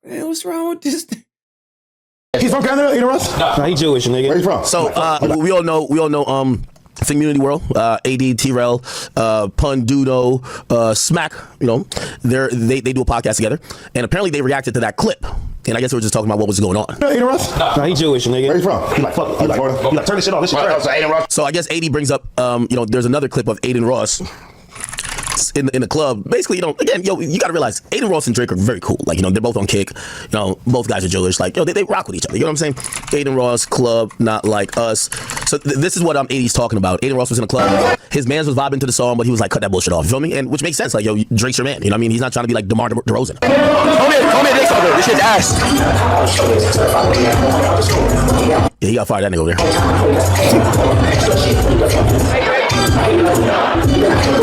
Man, what's wrong with this? He's from Canada, Aiden Ross? Nah, he Jewish, nigga. Where you from? So we all know Community World, AD, T-Rel, Pun, Duno, Smack, you know, they do a podcast together, and apparently they reacted to that clip. And I guess we were just talking about what was going on. Aiden Ross? Nah, he Jewish, nigga. Where you from? He like, fuck, he like Florida. He like, turn this shit off. This shit trash. Aiden Ross. So I guess AD brings up, you know, there's another clip of Aiden Ross in the club. Basically, you know, again, yo, you gotta realize Aiden Ross and Drake are very cool. Like, you know, they're both on Kick. You know, both guys are Jewish. Like, yo, they rock with each other. You know what I'm saying? Aiden Ross, club, not like us. So this is what AD's talking about. Aiden Ross was in a club. His mans was vibing to the song, but he was like, cut that bullshit off. You feel me? And which makes sense. Like, yo, Drake's your man. You know what I mean? He's not trying to be like DeMar DeRozan. Come here, this over. This shit's ass. Yeah, he got fired that nigga over there.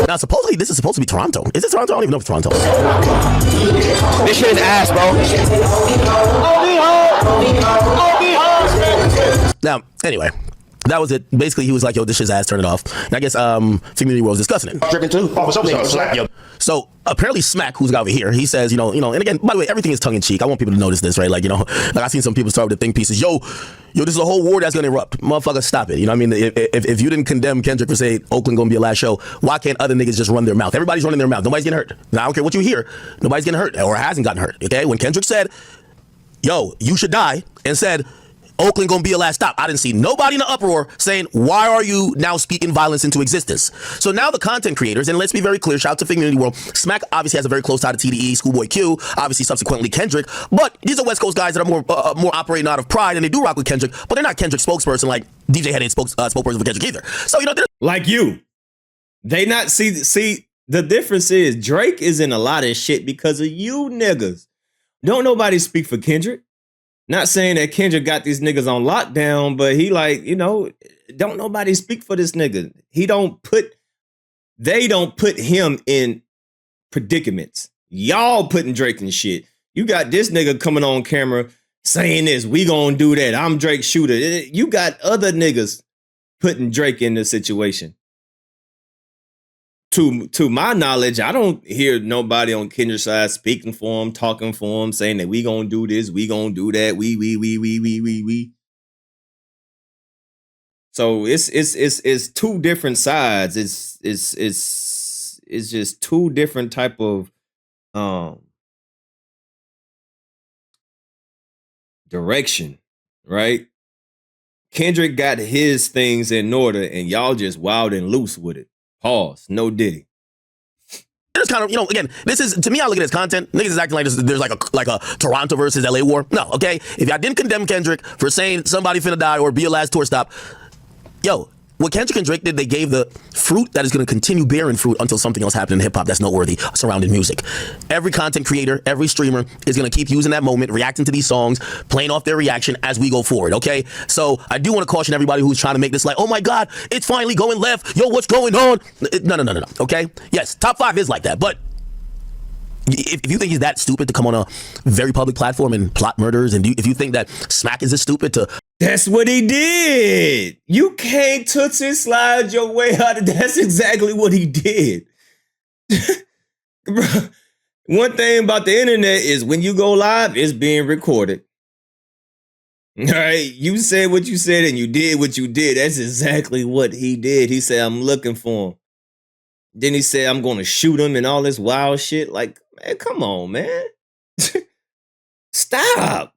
Now, supposedly, this is supposed to be Toronto. Is this Toronto? I don't even know if it's Toronto. This shit is ass, bro. Now, anyway, that was it. Basically, he was like, yo, this shit's ass, turn it off. And I guess Community World was discussing it. Drinking too? Oh, so, So apparently Smack, who's over here, he says, you know, and again, by the way, everything is tongue in cheek. I want people to notice this, right? Like, you know, like I've seen some people start with the think pieces. Yo, this is a whole war that's gonna erupt. Motherfucker, stop it. You know what I mean? If you didn't condemn Kendrick for saying Oakland gonna be a last show, why can't other niggas just run their mouth? Everybody's running their mouth. Nobody's getting hurt. Now, I don't care what you hear. Nobody's getting hurt or hasn't gotten hurt. Okay? When Kendrick said, yo, you should die, and said, Oakland gonna be a last stop, I didn't see nobody in the uproar saying, why are you now speaking violence into existence? So now the content creators, and let's be very clear, shout out to Community World, Smack obviously has a very close tie to TDE, Schoolboy Q, obviously subsequently Kendrick, but these are West Coast guys that are more operating out of pride, and they do rock with Kendrick, but they're not Kendrick's spokesperson like DJ Head ain't spokesperson for Kendrick either. So, you know, Like you. They not see the difference is Drake is in a lot of shit because of you niggas. Don't nobody speak for Kendrick. Not saying that Kendrick got these niggas on lockdown, but he like, you know, don't nobody speak for this nigga. They don't put him in predicaments. Y'all putting Drake in shit. You got this nigga coming on camera saying this, we gonna do that. I'm Drake's shooter. You got other niggas putting Drake in the situation. To my knowledge, I don't hear nobody on Kendrick's side speaking for him, talking for him, saying that we gonna do this, we gonna do that, we. So it's two different sides. It's just two different type of direction, right? Kendrick got his things in order, and y'all just wild and loose with it. Pause. No Diddy. It's kind of, you know, again, this is, to me, I look at this content, niggas is acting like there's like a Toronto versus LA war. No, okay? If I didn't condemn Kendrick for saying somebody finna die or be a last tour stop, yo, what Kendrick and Drake did, they gave the fruit that is going to continue bearing fruit until something else happened in hip-hop that's noteworthy surrounding music. Every content creator, every streamer is going to keep using that moment, reacting to these songs, playing off their reaction as we go forward, okay? So I do want to caution everybody who's trying to make this like, oh my God, it's finally going left. Yo, what's going on? No, okay? Yes, top 5 is like that, but if you think he's that stupid to come on a very public platform and plot murders, and if you think that Smack is this stupid to... That's what he did. You can't tootsie slide your way out of that's exactly what he did. Bro, one thing about the internet is when you go live, it's being recorded. All right, you said what you said and you did what you did. That's exactly what he did. He said, I'm looking for him. Then he said, I'm going to shoot him and all this wild shit. Like, man, come on, man. Stop.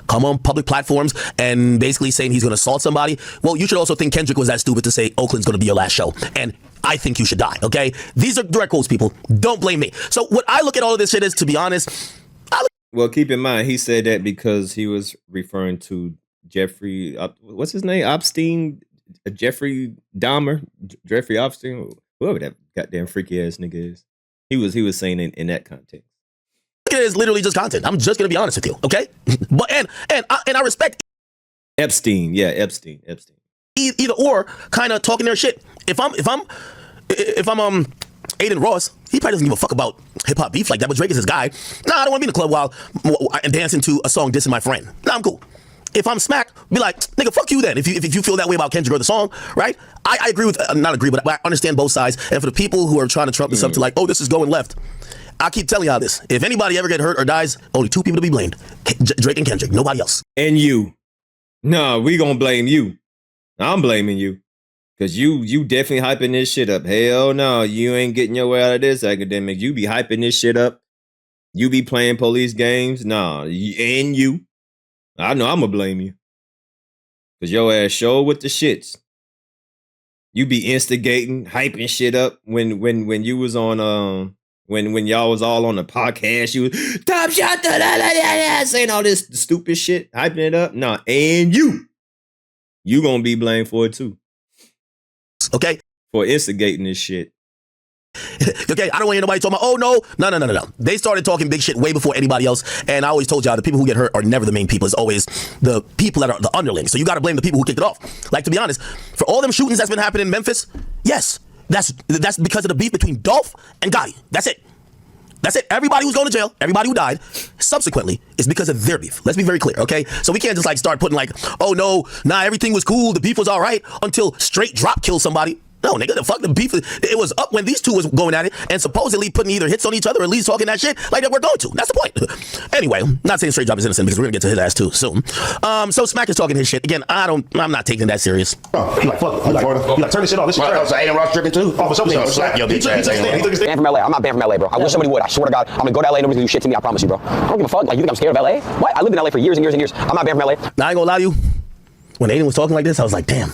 Come on public platforms and basically saying he's going to assault somebody. Well, you should also think Kendrick was that stupid to say Oakland's going to be your last show. And I think you should die, okay? These are direct quotes, people. Don't blame me. So what I look at all of this shit is, to be honest... Well, keep in mind, he said that because he was referring to Jeffrey... what's his name? Epstein? Jeffrey Dahmer? Jeffrey Epstein? Whoever that goddamn freaky ass nigga is. He was saying in that context. It is literally just content. I'm just gonna be honest with you, okay? But and I respect Epstein. Yeah, Epstein. Either or, kind of talking their shit. If I'm Aiden Ross, he probably doesn't give a fuck about hip hop beef like that. But Drake is his guy. Nah, I don't want to be in the club while and dancing to a song dissing my friend. Nah, I'm cool. If I'm Smack, be like, nigga, fuck you then. If you feel that way about Kendrick or the song, right? I agree with, not agree, but I understand both sides. And for the people who are trying to trump this up to like, oh, this is going left. I keep telling y'all this. If anybody ever get hurt or dies, only 2 people to be blamed. Drake and Kendrick. Nobody else. And you. No, we gonna blame you. I'm blaming you. Because you definitely hyping this shit up. Hell no, you ain't getting your way out of this, Akademiks. You be hyping this shit up. You be playing police games. Nah, and you. I know I'm gonna blame you. Because your ass show with the shits. You be instigating, hyping shit up when you was on when y'all was all on the podcast, you was top shot saying all this stupid shit, hyping it up. Nah, and you gonna be blamed for it too. Okay? For instigating this shit. Okay, I don't want anybody talking about, oh no. They started talking big shit way before anybody else, and I always told y'all the people who get hurt are never the main people. It's always the people that are the underlings. So you gotta blame the people who kicked it off. Like, to be honest, for all them shootings that's been happening in Memphis, yes, that's because of the beef between Dolph and Gotti. That's it. That's it. Everybody who's going to jail, everybody who died, subsequently, is because of their beef. Let's be very clear, okay? So we can't just like start putting like, oh no, nah, everything was cool, the beef was all right, until straight drop kill somebody. No, nigga, the fuck the beef. It was up when these two was going at it and supposedly putting either hits on each other or at least talking that shit like that we're going to. That's the point. Anyway, not saying straight drop is innocent because we're gonna get to his ass too soon. So Smack is talking his shit. Again, I'm not taking that serious. Oh, he like, fuck, he like, Florida. He like, turn this shit off. This shit trash. So Aiden Ross drinking too? Oh, for something. Slap your bitch ass. He took his banned from LA. I'm not banned from LA, bro. I wish somebody would. I swear to God, I'm gonna go to LA and nobody's gonna do shit to me. I promise you, bro. I don't give a fuck. Like, you think I'm scared of LA? What? I lived in LA for years and years and years. I'm not banned from LA. Now, I ain't gonna lie to you. When Aiden was talking like this, I was like, damn.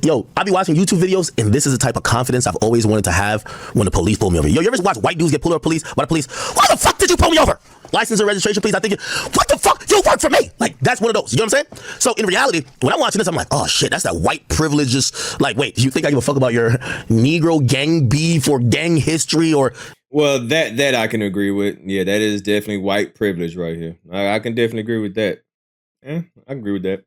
Yo, I be watching YouTube videos, and this is the type of confidence I've always wanted to have when the police pull me over. Yo, you ever watch white dudes get pulled over by the police? Why the fuck did you pull me over? License and registration, please. I think, what the fuck? You work for me. Like, that's one of those. You know what I'm saying? So in reality, when I'm watching this, I'm like, oh shit, that's that white privilege. Just like, wait, do you think I give a fuck about your Negro gang beef or gang history or? Well, that I can agree with. Yeah, that is definitely white privilege right here. I can definitely agree with that. Yeah, I agree with that.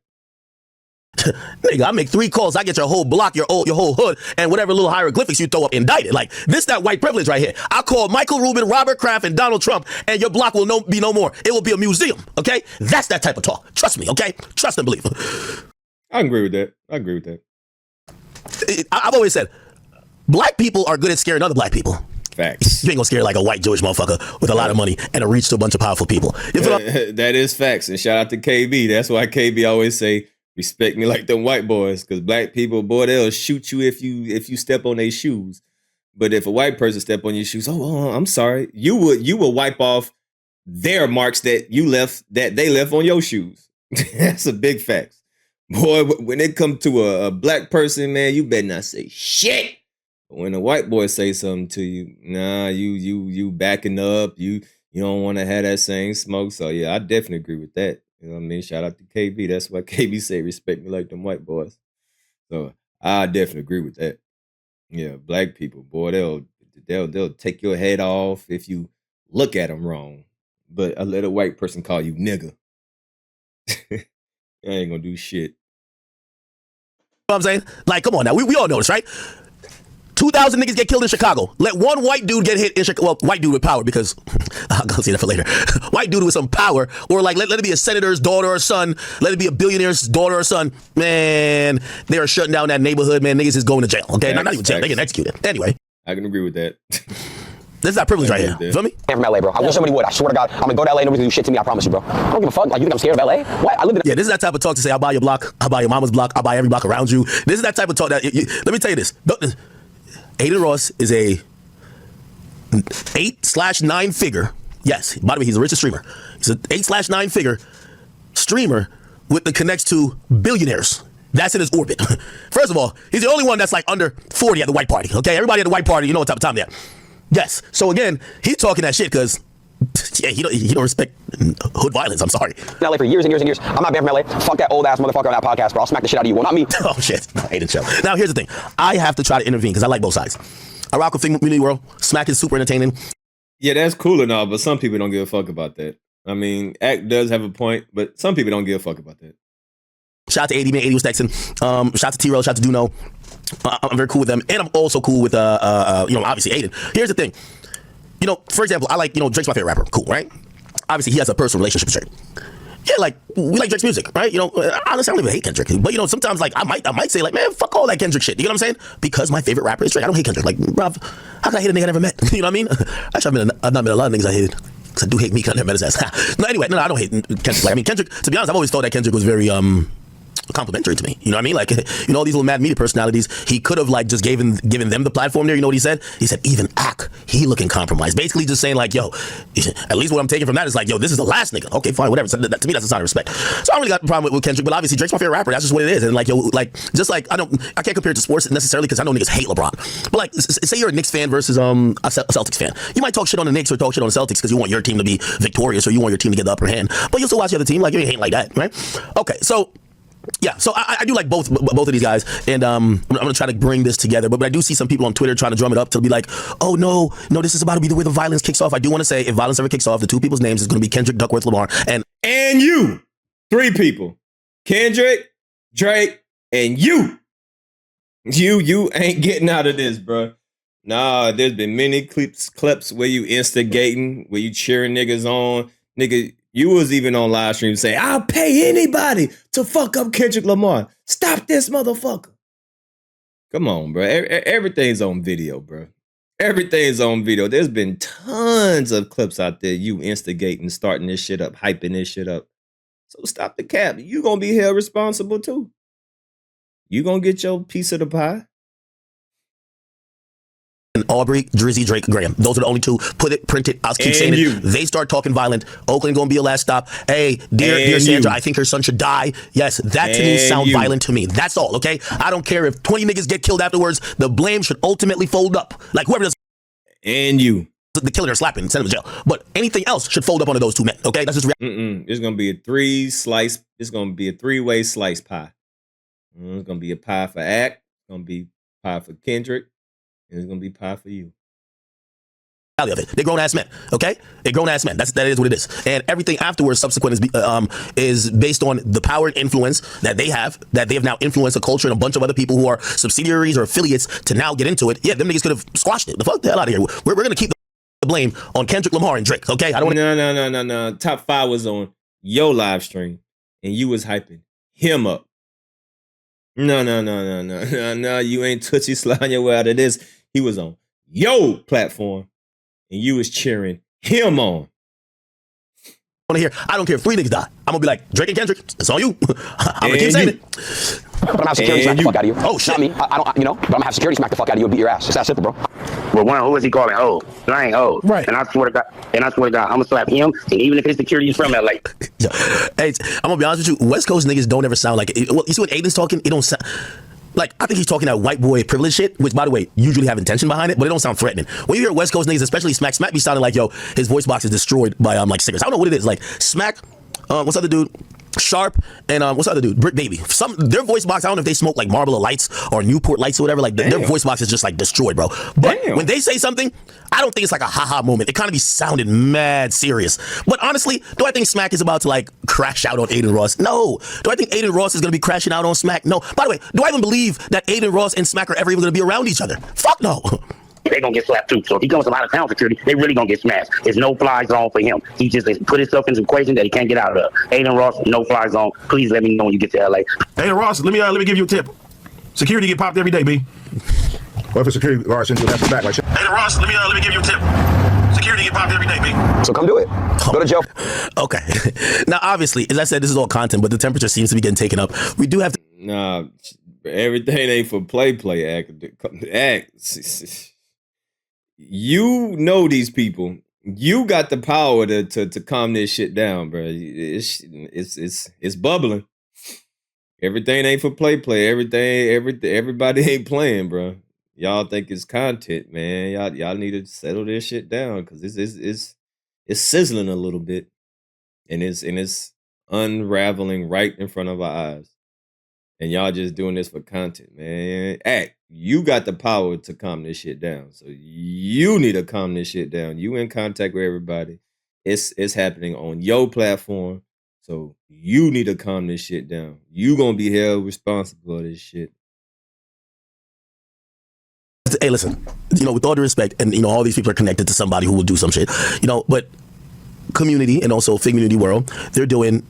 Nigga, I make 3 calls, I get your whole block, your whole hood, and whatever little hieroglyphics you throw up indicted. Like, this that white privilege right here. I call Michael Rubin, Robert Kraft, and Donald Trump, and your block will be no more. It will be a museum, okay? That's that type of talk. Trust me, okay? Trust and believe. I agree with that. I've always said, black people are good at scaring other black people. Facts. You ain't gonna scare like a white Jewish motherfucker with a lot of money and a reach to a bunch of powerful people. That is facts. And shout out to KB. That's why KB always say, respect me like them white boys, because black people, boy, they'll shoot you if you step on their shoes. But if a white person step on your shoes, oh, I'm sorry, you would wipe off their marks that they left on your shoes. That's a big fact, boy. When it comes to a black person, man, you better not say shit. But when a white boy say something to you, nah, you backing up. You don't want to have that same smoke. So yeah, I definitely agree with that. You know what I mean? Shout out to KB. That's why KB say respect me like them white boys. So I definitely agree with that. Yeah, black people, boy, they'll take your head off if you look at them wrong. But I let a white person call you nigga. I ain't gonna do shit. You know what I'm saying? Like, come on now. We all know this, right? 2,000 niggas get killed in Chicago. Let one white dude get hit in Chicago. Well, white dude with power, because I'll go see that for later. White dude with some power, or like let it be a senator's daughter or son. Let it be a billionaire's daughter or son. Man, they are shutting down that neighborhood. Man, niggas is going to jail. Okay, not even jail. They get executed. Anyway, I can agree with that. This is that privilege right here. You feel me? I'm from LA, bro. I wish somebody would. I swear to God, I'm gonna go to LA and nobody's gonna do shit to me. I promise you, bro. I don't give a fuck. Like, you think I'm scared of LA? What? I live in. Yeah, this is that type of talk to say, I'll buy your block, I'll buy your mama's block, I'll buy every block around you. This is that type of talk that, let me tell you this. Aiden Ross is a 8/9 figure. Yes, by the way, he's the richest streamer. He's an 8/9 figure streamer with the connects to billionaires. That's in his orbit. First of all, he's the only one that's like under 40 at the white party. Okay, everybody at the white party, you know what type of time they're. Yes. So again, he's talking that shit because yeah, he don't respect hood violence. I'm sorry. LA for years and years and years. I'm not banned from LA. Fuck that old ass motherfucker on that podcast, bro. I'll smack the shit out of you. Well, not me. Oh shit. I hate it, show. Now here's the thing. I have to try to intervene because I like both sides. I rock with Community World. Smack is super entertaining. Yeah, that's cool and all, but some people don't give a fuck about that. I mean, Act does have a point, but some people don't give a fuck about that. Shout out to Adin, man. Adin was texting. Shout out to T-Rail. Shout out to Duno. I'm very cool with them, and I'm also cool with obviously Aiden. Here's the thing. For example, I like, Drake's my favorite rapper. Cool, right? Obviously, he has a personal relationship with Drake. yeah, like we like Drake's music, right? You know, honestly, I don't even hate Kendrick, but you know, sometimes like I might say like, man, fuck all that Kendrick shit. You know what I'm saying? Because my favorite rapper is Drake. I don't hate Kendrick. Like, bruv, how can I hate a nigga I never met? You know what I mean? Actually, I've not met a lot of niggas I hated. Cause I do hate me because I never met his ass. No, anyway, no, I don't hate Kendrick. Like, I mean, Kendrick. To be honest, I've always thought that Kendrick was very complimentary to me. You know what I mean? Like, you know, all these little mad media personalities, he could have like just given them the platform there. You know what he said? He said, even Ak, he looking compromised. Basically just saying like, yo, at least what I'm taking from that is like, yo, this is the last nigga. Okay, fine, whatever. So to me, that's a sign of respect. So I don't really got a problem with Kendrick, but obviously Drake's my favorite rapper. That's just what it is. And like, yo, like, just like, I can't compare it to sports necessarily because I know niggas hate LeBron. But like, say you're a Knicks fan versus a Celtics fan. You might talk shit on the Knicks or talk shit on the Celtics because you want your team to be victorious or you want your team to get the upper hand. But you'll still watch the other team. Like, you ain't like that, right? Okay, so yeah, so I do like both of these guys, and I'm gonna try to bring this together. But I do see some people on Twitter trying to drum it up to be like, oh no, this is about to be the way the violence kicks off. I do want to say, if violence ever kicks off, the two people's names is gonna be Kendrick, Duckworth, Lamar, and you. 3 people: Kendrick, Drake, and you. You ain't getting out of this, bro. Nah, there's been many clips where you instigating, where you cheering niggas on, nigga. You was even on live stream saying, I'll pay anybody to fuck up Kendrick Lamar. Stop this motherfucker. Come on, bro. Everything's on video, bro. Everything's on video. There's been tons of clips out there you instigating, starting this shit up, hyping this shit up. So stop the cap. You gonna be held responsible too. You gonna get your piece of the pie. Aubrey, Drizzy, Drake, Graham. Those are the only 2. Print it. I'll keep saying it. They start talking violent. Oakland gonna be a last stop. Hey, dear Sandra, I think her son should die. Yes, that to me sound violent to me. That's all, okay? I don't care if 20 niggas get killed afterwards. The blame should ultimately fold up. Like whoever does the killing or slapping, send them to jail. But anything else should fold up onto those 2 men, okay? That's just It's gonna be a 3-slice. It's gonna be a 3-way slice pie. It's gonna be a pie for Ak. It's gonna be pie for Kendrick. And it's gonna be pie for you. Of it. They're grown ass men, okay? They're grown ass men. That is what it is. And everything afterwards, subsequent, is based on the power and influence that they have now influenced a culture and a bunch of other people who are subsidiaries or affiliates to now get into it. Yeah, them niggas could have squashed it. The fuck the hell out of here. We're gonna keep the blame on Kendrick Lamar and Drake, okay? I don't. No. Top 5 was on your live stream, and you was hyping him up. No. You ain't touchy sliding your way out of this. He was on your platform, and you was cheering him on. I don't care if 3 niggas die. I'm gonna be like, Drake and Kendrick, it's on you. I'm gonna keep saying it. But I'm gonna have security smack the fuck out of you. Oh shit. Not me. I don't, but I'm gonna have security smack the fuck out of you and beat your ass. It's that simple, bro. Well, one, who is he calling old? I ain't old. Right. And I swear to God, I'm gonna slap him, and even if his security is from LA. Hey, I'm gonna be honest with you, West Coast niggas don't ever sound like it. Well, you see when Aiden's talking, it don't sound like, I think he's talking that white boy privilege shit, which, by the way, usually have intention behind it, but it don't sound threatening. When you hear West Coast niggas, especially Smack be sounding like, yo, his voice box is destroyed by like cigarettes. I don't know what it is. Like Smack, what's the other dude? Sharp, and what's the other dude? Brick Baby. Their voice box, I don't know if they smoke like Marlboro Lights or Newport Lights or whatever. Like their voice box is just like destroyed, bro. But when they say something, I don't think it's like a haha moment. It kind of be sounding mad serious. But honestly, do I think Smack is about to like crash out on Aiden Ross? No. Do I think Aiden Ross is gonna be crashing out on Smack? No. By the way, do I even believe that Aiden Ross and Smack are ever even gonna be around each other? Fuck no. They gonna get slapped too. So if he comes from out of town security, they really gonna get smashed. There's no fly zone for him. He just put himself in an equation that he can't get out of. Aiden Ross, no fly zone. Please let me know when you get to LA. Aiden Ross, let me give you a tip. Security get popped every day, B. What if a security guard sends you back like shit? Aiden Ross, let me give you a tip. Security get popped every day, B. So come do it. Go to jail. Okay. Now, obviously, as I said, this is all content, but the temperature seems to be getting taken up. We do have to. Nah, everything ain't for play. Act. You know these people. You got the power to calm this shit down, bro. It's bubbling. Everything ain't for play. Everybody ain't playing, bro. Y'all think it's content, man. Y'all need to settle this shit down because it's sizzling a little bit, and it's unraveling right in front of our eyes. And y'all just doing this for content, man. Act. You got the power to calm this shit down. So you need to calm this shit down. You in contact with everybody. It's happening on your platform. So you need to calm this shit down. You gonna be held responsible for this shit. Hey, listen, with all due respect, and all these people are connected to somebody who will do some shit, but community and also Fig Community World, they're doing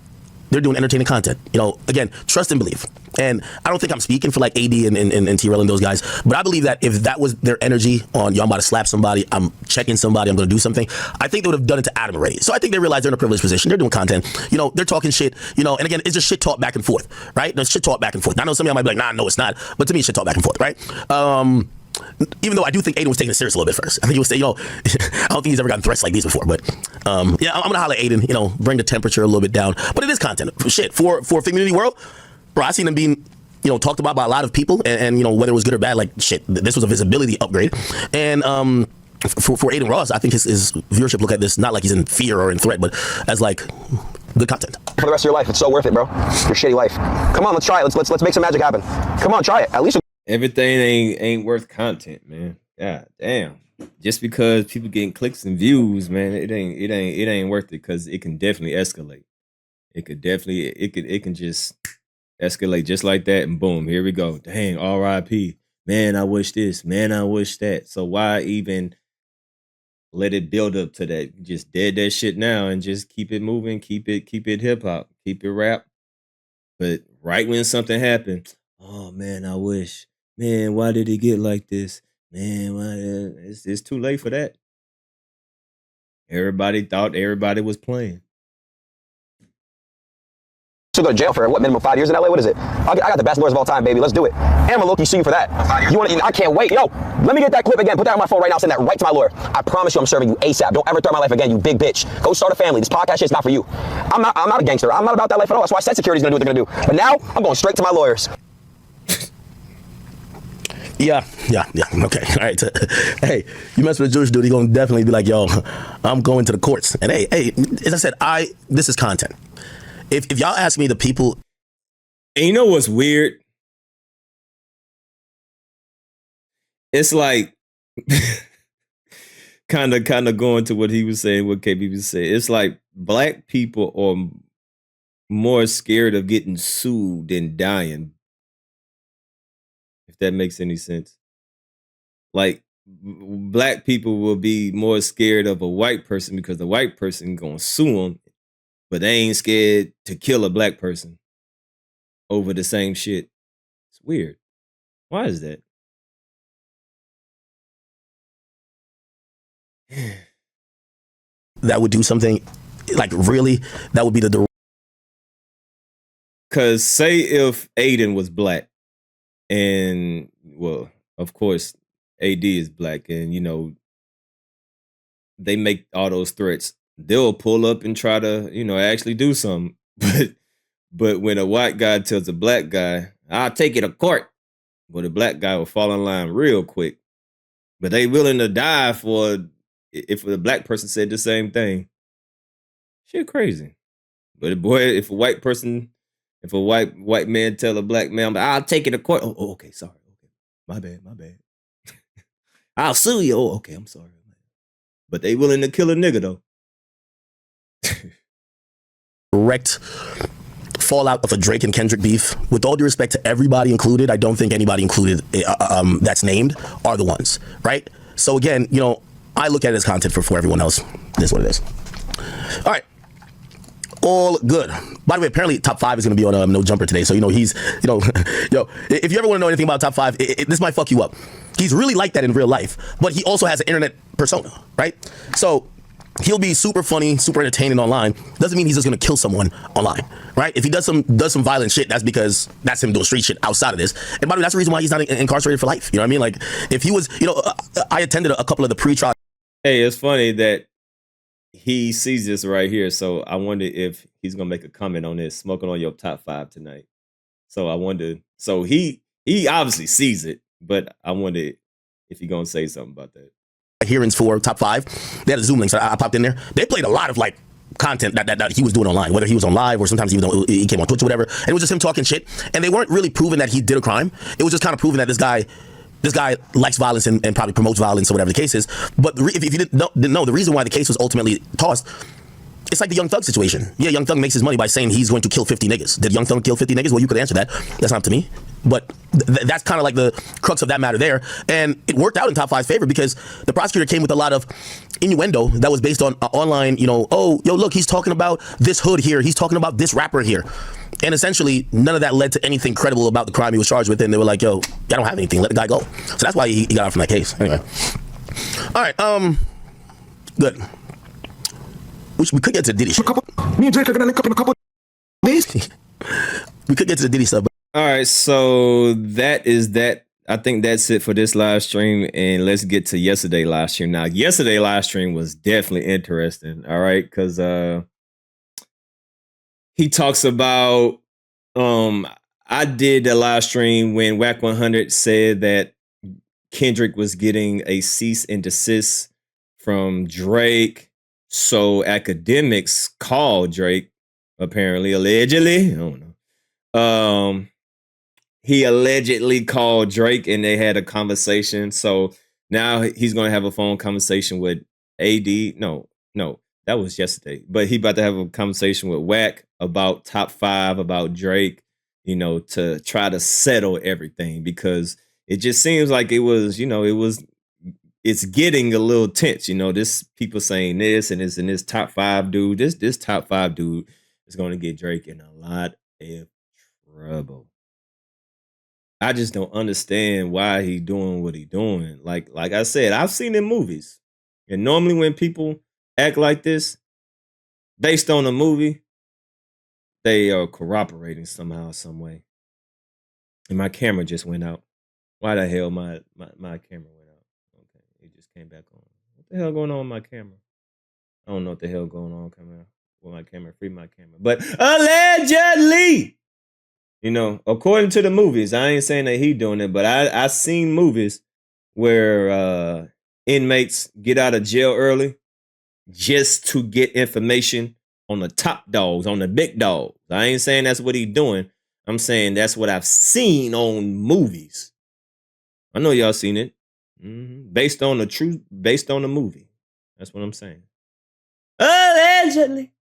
they're doing entertaining content. You know, again, trust and believe. And I don't think I'm speaking for like AD and T-Rail and those guys, but I believe that if that was their energy on, yo, I'm about to slap somebody, I'm checking somebody, I'm going to do something, I think they would have done it to Adam already. So I think they realize they're in a privileged position. They're doing content. You know, they're talking shit, you know, and again, it's just shit talk back and forth, right? There's shit talk back and forth. I know some of y'all might be like, nah, no, it's not. But to me, it's shit talk back and forth, right? Even though I do think Aiden was taking it serious a little bit first. I think he was saying, you know, I don't think he's ever gotten threats like these before. But yeah, I'm gonna holler at Aiden, you know, bring the temperature a little bit down. But it is content. Shit, for community world, bro, I seen him being, you know, talked about by a lot of people, and you know, whether it was good or bad, like shit, this was a visibility upgrade. And for Aiden Ross, I think his viewership look at this not like he's in fear or in threat, but as like good content. For the rest of your life, it's so worth it, bro. Your shitty life. Come on, let's try it. Let's make some magic happen. Come on, try it. At least Everything ain't worth content, man. God damn. Just because people getting clicks and views, man, it ain't worth it, because it can definitely escalate. It can just escalate just like that, and boom, here we go. Dang, RIP. Man, I wish this. Man, I wish that. So why even let it build up to that? Just dead that shit now and just keep it moving, keep it hip hop, keep it rap. But right when something happened, oh man, I wish. Man, why did it get like this? Man, why? It's too late for that. Everybody thought everybody was playing. to go to jail for what, minimum 5 years in LA? What is it? I got the best lawyers of all time, baby. Let's do it. And I'm gonna look you see you for that. You want? I can't wait. Yo, let me get that clip again. Put that on my phone right now. Send that right to my lawyer. I promise you, I'm serving you ASAP. Don't ever threaten my life again, you big bitch. Go start a family. This podcast shit's not for you. I'm not a gangster. I'm not about that life at all. That's why I said security's gonna do what they're gonna do. But now I'm going straight to my lawyers. Yeah. Okay. All right. Hey, you mess with a Jewish dude, he gonna definitely be like, yo, I'm going to the courts. And hey, as I said, this is content. If y'all ask me, the people. And you know what's weird? It's like kind of going to what he was saying, what KB was saying. It's like black people are more scared of getting sued than dying. If that makes any sense. Like black people will be more scared of a white person because the white person gonna sue them, but they ain't scared to kill a black person over the same shit. It's weird. Why is that? That would do something like really, that would be the. Because say if Aiden was black, and well, of course, AD is black, and you know, they make all those threats. They'll pull up and try to, you know, actually do something. But when a white guy tells a black guy, I'll take you to court, well, the black guy will fall in line real quick. But they willing to die for if the black person said the same thing. Shit crazy. But boy, if a white man tell a black man, I'll take you to court. Oh, okay, sorry. Okay. My bad. I'll sue you. Oh, okay, I'm sorry. But they willing to kill a nigga though. Direct fallout of a Drake and Kendrick beef. With all due respect to everybody included, I don't think anybody included that's named are the ones, right? So again, you know, I look at it as content for everyone else. This is what it is. All right. All good. By the way, apparently Top 5 is going to be on No Jumper today. So, you know, he's, you know, yo, if you ever want to know anything about Top 5, this might fuck you up. He's really like that in real life, but he also has an internet persona, right? So he'll be super funny, super entertaining online. Doesn't mean he's just going to kill someone online, right? If he does some violent shit, that's because that's him doing street shit outside of this. And by the way, that's the reason why he's not incarcerated for life. You know what I mean? Like, if he was, you know, I attended a couple of the pre-trial. Hey, it's funny that he sees this right here, so I wonder if he's gonna make a comment on this. Smoking on your Top 5 tonight. So I wonder. So he obviously sees it, but I wonder if he's gonna say something about that. Hearings for Top 5. They had a Zoom link, so I popped in there. They played a lot of like content that he was doing online, whether he was on live or sometimes he came on Twitch or whatever. And it was just him talking shit. And they weren't really proving that he did a crime. It was just kind of proving that this guy likes violence and probably promotes violence or whatever the case is. But if you didn't know, the reason why the case was ultimately tossed, It's like the Young Thug situation. Yeah, Young Thug makes his money by saying he's going to kill 50 niggas. Did Young Thug kill 50 niggas? Well, you could answer that. That's not up to me. But that's kind of like the crux of that matter there. And it worked out in Top 5's favor because the prosecutor came with a lot of innuendo that was based on online, you know, oh, yo, look, he's talking about this hood here. He's talking about this rapper here. And essentially, none of that led to anything credible about the crime he was charged with. And they were like, yo, I don't have anything. Let the guy go. So that's why he got out from that case. Anyway. All right. Good. We could get to the Diddy shit. Me and Drake are gonna link up in a couple days. We could get to the Diddy stuff. All right, so that is that. I think that's it for this live stream, and let's get to yesterday live stream. Now, yesterday live stream was definitely interesting. All right, because he talks about I did a live stream when Whack 100 said that Kendrick was getting a cease and desist from Drake. So Akademiks called Drake, apparently, allegedly. I don't know. He allegedly called Drake and they had a conversation. So now he's going to have a phone conversation with AD. No, that was yesterday. But he about to have a conversation with Whack about Top 5, about Drake, you know, to try to settle everything because it just seems like it was, you know, it's getting a little tense, you know. This people saying this and this Top 5 dude. This Top 5 dude is going to get Drake in a lot of trouble. I just don't understand why he doing what he doing. Like I said, I've seen in movies, and normally when people act like this, based on a movie, they are cooperating somehow, some way. And my camera just went out. Why the hell my camera went out? Okay, it just came back on. What the hell going on with my camera? I don't know what the hell going on with my camera. Free my camera. But allegedly, you know, according to the movies, I ain't saying that he doing it, but I seen movies where inmates get out of jail early just to get information on the top dogs, on the big dogs. I ain't saying that's what he doing. I'm saying that's what I've seen on movies. I know y'all seen it. Based on the movie. That's what I'm saying. Allegedly.